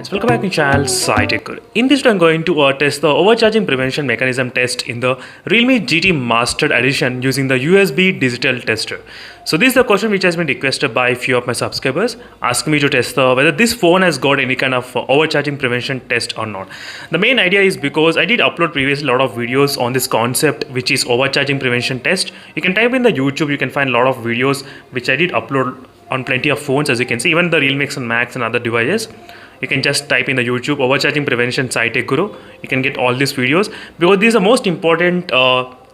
friends, welcome back to channel SciTech. In this video, I'm going to test the overcharging prevention mechanism test in the Realme GT Mastered Edition using the USB digital tester. So this is the question which has been requested by a few of my subscribers, asking me to test whether this phone has got any kind of overcharging prevention test or not. The main idea is because I did upload previously a lot of videos on this concept, which is overcharging prevention test. You can type in the YouTube, you can find a lot of videos which I did upload on plenty of phones, as you can see, even the Realme X and Max and other devices. You can just type in the YouTube overcharging prevention SciTech Guru. You can get all these videos because this is the most important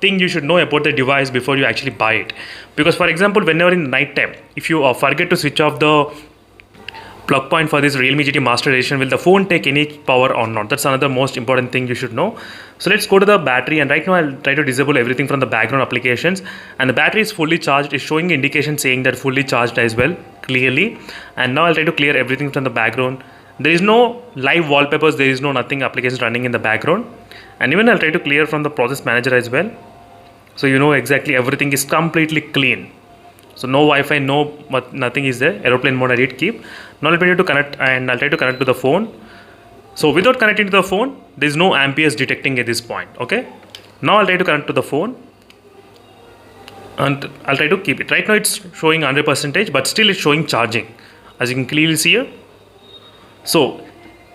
thing you should know about the device before you actually buy it. Because for example, whenever in night time, if you forget to switch off the plug point for this Realme GT Master Edition, will the phone take any power or not? That's another most important thing you should know. So let's go to the battery, and right now I'll try to disable everything from the background applications, and the battery is fully charged. It's showing indication saying that fully charged as well, clearly. And now I'll try to clear everything from the background. There is no live wallpapers, there is no nothing applications running in the background. And even I'll try to clear from the process manager as well, so you know exactly everything is completely clean. So no Wi-Fi, nothing is there. Aeroplane mode I did keep. Now I'll try to connect, and I'll try to connect to the phone. So without connecting to the phone, there is no amperes detecting at this point. Okay. Now I'll try to connect to the phone, and I'll try to keep it. Right now it's showing 100%, but still it's showing charging, as you can clearly see here. So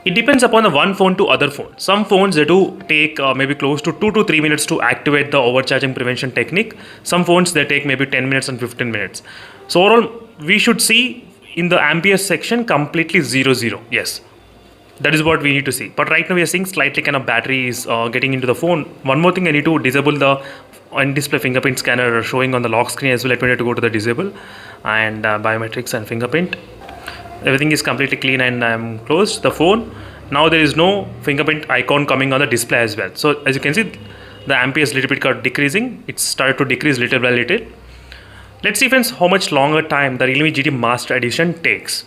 it depends upon the one phone to other phone. Some phones, they do take maybe close to 2 to 3 minutes to activate the overcharging prevention technique. Some phones, they take maybe 10 minutes and 15 minutes. So overall, we should see in the amperes section completely 0. Yes, that is what we need to see. But right now we are seeing slightly kind of battery is getting into the phone. One more thing, I need to disable the on-display fingerprint scanner showing on the lock screen as well. Let me need to go to the disable and biometrics and fingerprint. Everything is completely clean, and I'm closed the phone. Now there is no fingerprint icon coming on the display as well. So as you can see, the amperes little bit got decreasing. It started to decrease little by little. Let's see friends how much longer time the Realme GT Master Edition takes.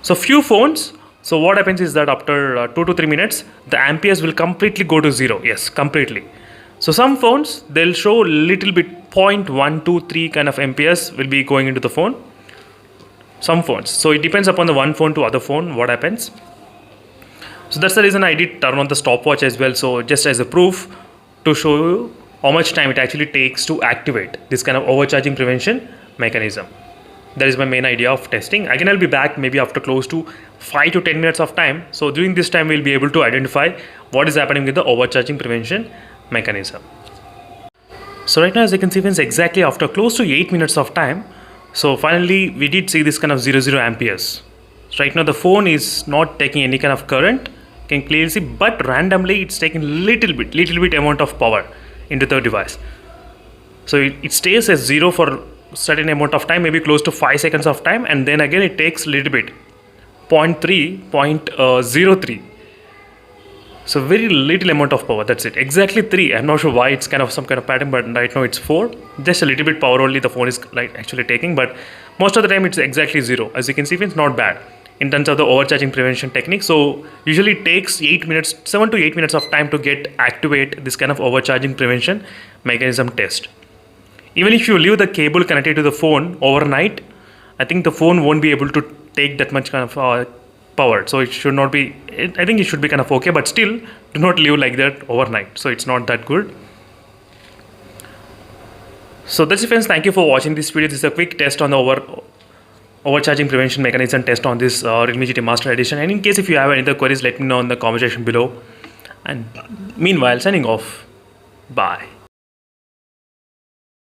So few phones, so what happens is that after 2 to 3 minutes, the amperes will completely go to 0. Yes, completely. So some phones, they'll show little bit 0.123 kind of amperes will be going into the phone. Some phones. So it depends upon the one phone to other phone what happens. So that's the reason I did turn on the stopwatch as well. So just as a proof to show you how much time it actually takes to activate this kind of overcharging prevention mechanism. That is my main idea of testing. Again, I'll be back maybe after close to 5 to 10 minutes of time. So during this time, we'll be able to identify what is happening with the overcharging prevention mechanism. So right now, as you can see, friends, exactly after close to 8 minutes of time, so finally we did see this kind of 0 amperes. So right now the phone is not taking any kind of current, you can clearly see, but randomly it's taking little bit amount of power into the device. So it stays as 0 for certain amount of time, maybe close to 5 seconds of time, and then again it takes little bit 0.03. So very little amount of power, that's it. Exactly 3. I'm not sure why, it's kind of some kind of pattern, but right now it's 4. Just a little bit power only the phone is like actually taking, but most of the time it's exactly 0. As you can see, it's not bad in terms of the overcharging prevention technique. So usually it takes 7 to 8 minutes of time to activate this kind of overcharging prevention mechanism test. Even if you leave the cable connected to the phone overnight, I think the phone won't be able to take that much kind of power. So it should not be, I think it should be kind of okay, but still do not leave like that overnight. So it's not that good. So that's it friends, thank you for watching this video. This is a quick test on the overcharging prevention mechanism test on this Realme GT Master Edition. And in case if you have any other queries, let me know in the comment section below. And meanwhile, signing off. Bye.